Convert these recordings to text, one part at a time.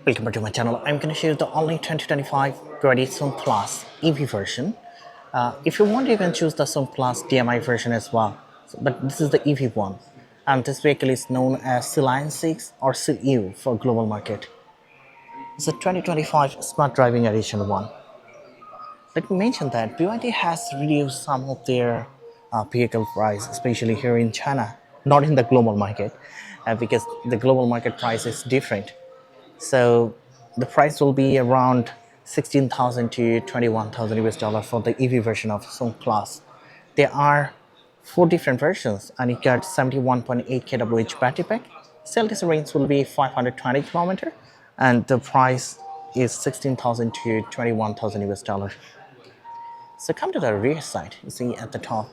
Welcome back to my channel. I'm going to share the only 2025 BYD SONG Plus EV version. If you want, you can choose the SONG Plus DMI version as well. But this is the EV one. And this vehicle is known as Sealion 6 or Sealion for global market. It's a 2025 Smart Driving Edition one. Let me mention that BYD has reduced some of their vehicle price, especially here in China, not in the global market, because the global market price is different. So the price will be around 16,000 to 21,000 US dollar for the EV version of SONG Plus. There are four different versions, and you get 71.8 kWh battery pack. Cell range will be 520 kilometer, and the price is 16,000 to 21,000 US dollar. So come to the rear side. You see at the top,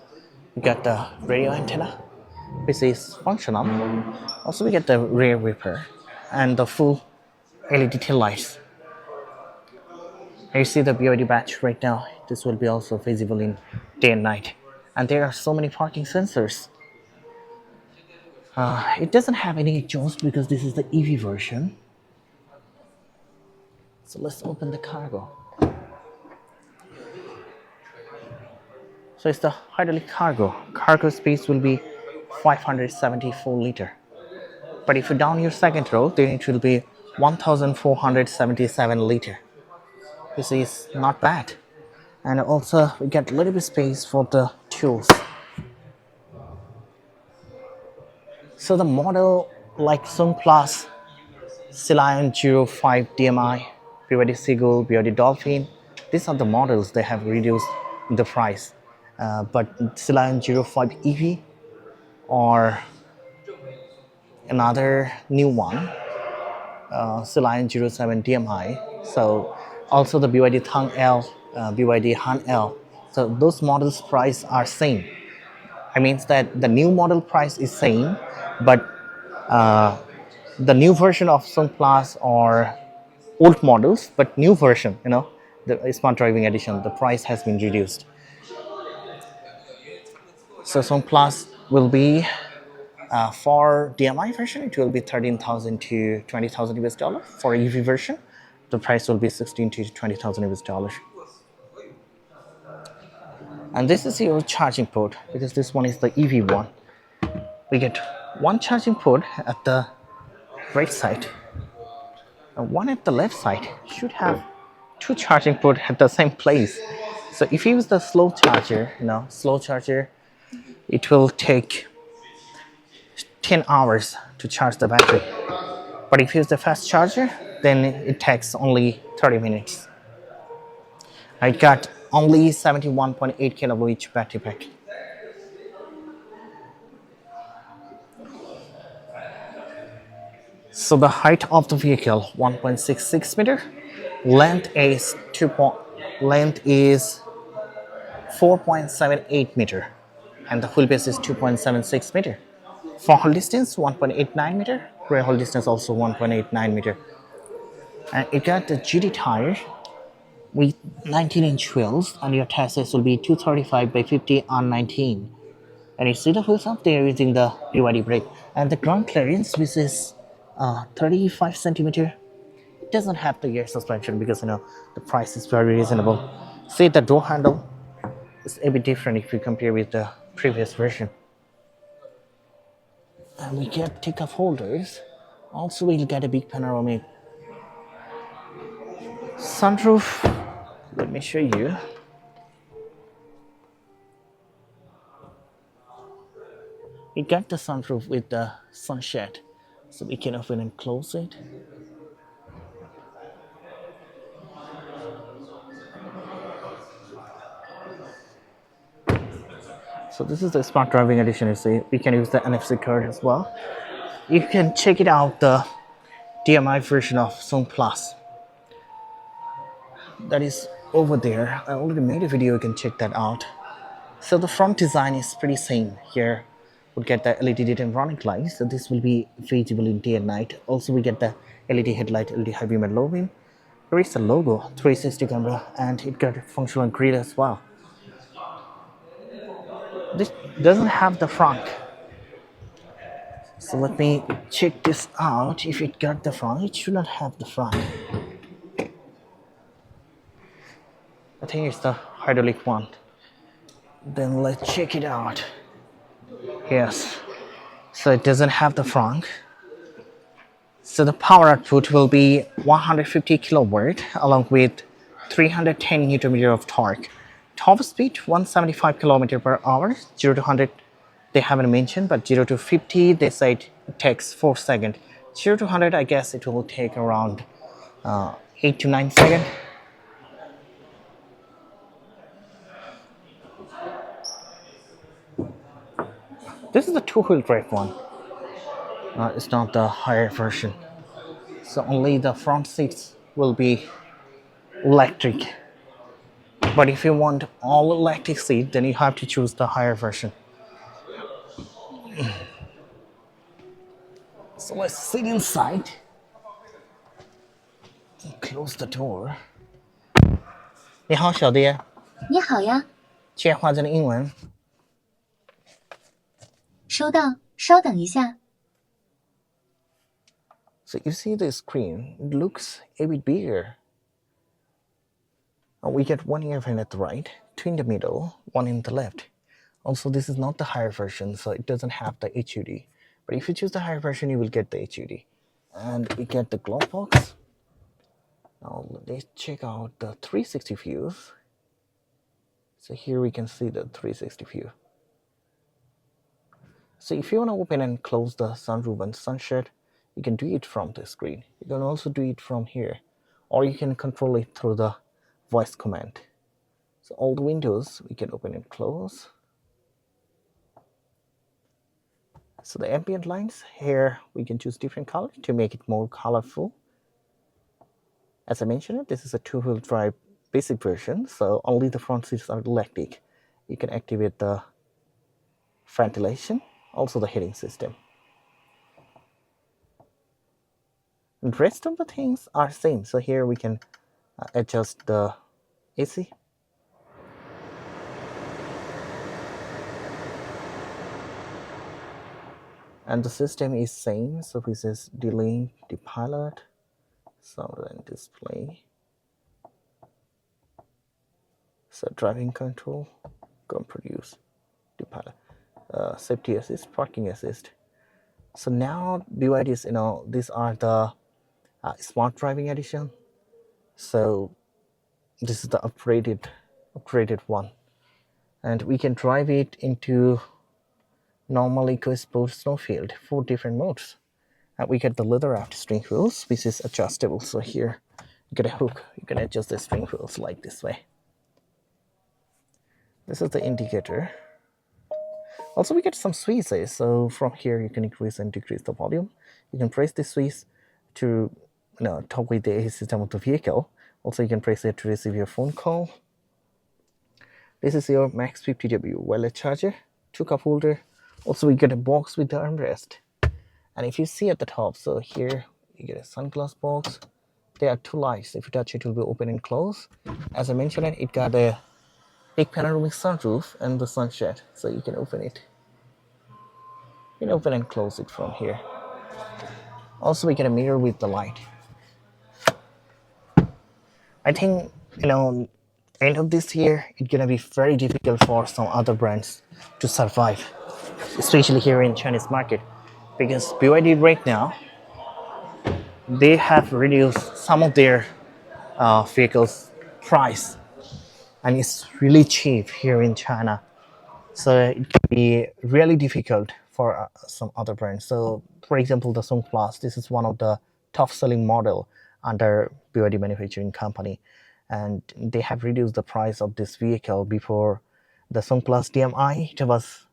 we got the radio antenna, which is functional. Also, we get the rear wiper and the full LED tail lights. You see the BYD badge right now. This will be also visible in day and night. And there are so many parking sensors. It doesn't have any exhaust because this is the EV version. So let's open the cargo. So it's the hydraulic cargo. Cargo space will be 574 liter. But if you down your second row, then it will be 1,477 liter. This is not bad. And also we get a little bit space for the tools. So the model like SONG Plus, Sealion 05 DMI, BYD Seagull, BYD Dolphin, these are the models they have reduced the price. But Sealion 05 EV or another new one, Sealion 07 DMI. So also the BYD Thang L, BYD Han L. So those models price are same. I mean that the new model price is same, but the new version of SONG Plus or old models, but new version, the Smart Driving Edition, the price has been reduced. So SONG Plus will be for DMI version, it will be 13,000 to 20,000 US dollar. For EV version, the price will be 16 to 20,000 US dollars. And this is your charging port because this one is the EV one. We get one charging port at the right side and one at the left side. Should have two charging ports at the same place. So if you use the slow charger, it will take 10 hours to charge the battery. But if you use the fast charger, then it takes only 30 minutes. I got only 71.8 kWh battery pack. So the height of the vehicle 1.66 meter, length is 4.78 meter, and the wheelbase is 2.76 meter. Front haul distance 1.89 meter, rear haul distance also 1.89 meter. And it got the GT tire with 19-inch wheels, and your tire size will be 235 by 50 on 19. And you see the wheels up there using the BYD brake, and the ground clearance, which is 35 centimeter. It doesn't have the air suspension because the price is very reasonable. See, the door handle is a bit different if you compare with the previous version. And we get take-off holders. Also, we'll get a big panoramic sunroof. Let me show you. We got the sunroof with the sunshade, so we can open and close it. So this is the Smart Driving Edition. You see, we can use the NFC card as well. You can check it out, the DMI version of SONG Plus. That is over there. I already made a video, you can check that out. So the front design is pretty same. Here we'll get the LED daytime running lights, so this will be visible in day and night. Also we get the LED headlight, LED high beam and low beam. There is a logo, 360 camera, and it got a functional grid as well. This doesn't have the front. So let me check this out. If it got the front, it should not have the front. I think it's the hydraulic one. Then let's check it out. Yes, so it doesn't have the front. So the power output will be 150 kilowatt along with 310 newton meter of torque. Top speed 175 kilometer per hour. 0 to 100 they haven't mentioned, but 0 to 50 they said it takes 4 seconds. 0 to 100 I guess it will take around 8 to 9 seconds. This is the two-wheel drive one. It's not the higher version. So only the front seats will be electric. But if you want all electric seat, then you have to choose the higher version. So let's sit inside. Close the door. 你好，小弟。你好呀，切换成英文。收到，稍等一下。So you see the screen, it looks a bit bigger. We get one earphone at the right, two in the middle, one in the left. Also, this is not the higher version, so it doesn't have the HUD. But if you choose the higher version, you will get the HUD. And we get the glove box. Now let's check out the 360 views. So here we can see the 360 view. So if you want to open and close the sunroof and sunshade, you can do it from the screen. You can also do it from here, or you can control it through the voice command. So all the windows we can open and close. So the ambient lights here, we can choose different colors to make it more colorful. As I mentioned, this is a two-wheel drive basic version, so only the front seats are electric. You can activate the ventilation, also the heating system. And rest of the things are same. So here we can adjust the AC. And the system is same. So this is D-Link, D-Pilot, sound and display. So driving control, go produce, D-Pilot, safety assist, parking assist. So now BYD's, these are the smart driving edition. So this is the upgraded one, and we can drive it into normal, eco, sport, snowfield, 4 different modes. And we get the leather wrapped steering wheels, which is adjustable. So here you get a hook, you can adjust the steering wheels like this way. This is the indicator. Also we get some switches, so from here you can increase and decrease the volume. You can press the switch to talk with the AC system of the vehicle. Also you can press it to receive your phone call. This is your max 50W wireless charger, 2 cup holder. Also we get a box with the armrest. And if you see at the top, so here you get a sunglass box. There are 2 lights. If you touch it, will be open and close. As I mentioned, it got a big panoramic sunroof and the sunshade, so you can open it. You can open and close it from here. Also we get a mirror with the light. I think end of this year it's gonna be very difficult for some other brands to survive, especially here in Chinese market, because BYD right now they have reduced some of their vehicles price, and it's really cheap here in China. So it can be really difficult for some other brands. So for example, the Song Plus, this is one of the top selling model under BYD manufacturing company, and they have reduced the price of this vehicle. Before the Song Plus DMI, it was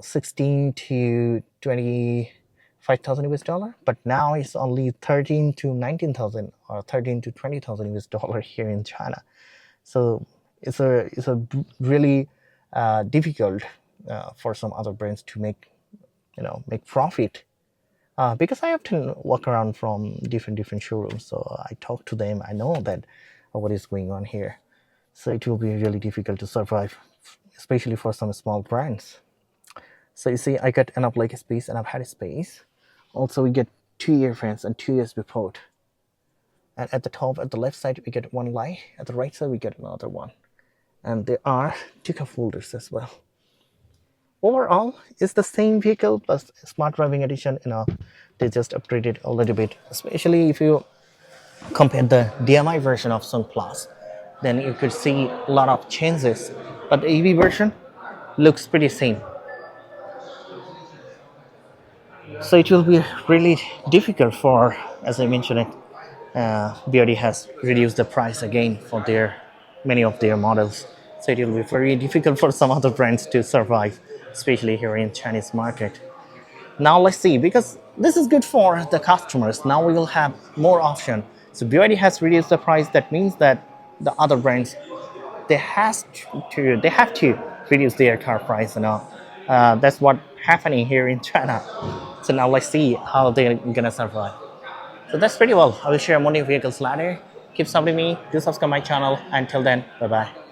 16 to 25,000 US dollar, but now it's only 13 to 19,000 or 13 to 20,000 US dollar here in China. So it's a really difficult for some other brands to make profit, because I often walk around from different showrooms, so I talk to them. I know that what is going on here. So it will be really difficult to survive, especially for some small brands. So you see, I got enough leg space, enough head space. Also, we get 2 earphones and 2 USB port. And at the top, at the left side, we get one light. At the right side, we get another one. And there are 2 cup holders as well. Overall, it's the same vehicle plus smart driving edition. They just upgraded a little bit. Especially if you compare the DMI version of Song Plus, then you could see a lot of changes. But the EV version looks pretty same. So it will be really difficult for, as I mentioned, BYD has reduced the price again for many of their models. So it will be very difficult for some other brands to survive, especially here in Chinese market. Now let's see, because this is good for the customers. Now we will have more option. So BYD has reduced the price. That means that the other brands they have to reduce their car price. That's what happening here in China. So now let's see how they're gonna survive. So that's pretty well. I will share more new vehicles later. Keep supporting me. Do subscribe my channel. Until then, bye bye.